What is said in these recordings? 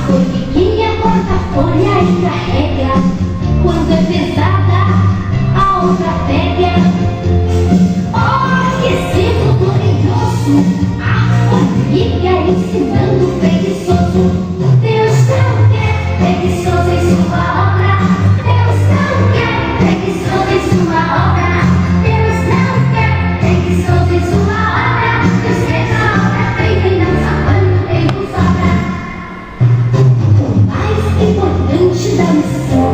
formiguinha corta a folha e carrega. Quando é pesada, a outra pega. Oh, que ciclo glorioso! A formiga ensinando o preguiçoso. Deus não quer preguiçoso em sua obra. Deus não quer preguiçoso em sua obra. Deus não quer preguiçoso em sua obra. Deus quer a obra feita e não sabe quanto tempo sobra. O mais importante da missão,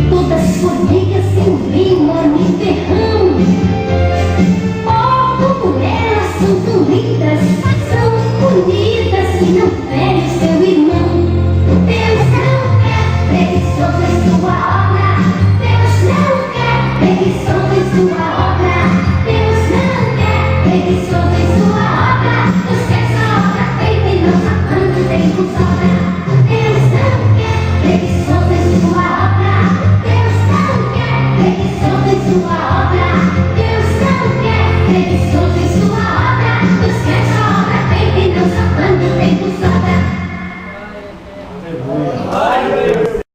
todas as formigas têm um enorme terrão. Oh, como elas são tão lindas, são bonitas e não ferem seu irmão. Deus não quer preguiçoso em sua obra. Deus não quer preguiçoso em sua obra. Deus não quer preguiçoso em sua obra. Deus quer sua obra feita e não sabe quanto tempo sobra. Deus não quer preguiçoso em sua obra. Deus não quer preguiçoso em sua obra. Deus não quer preguiçoso.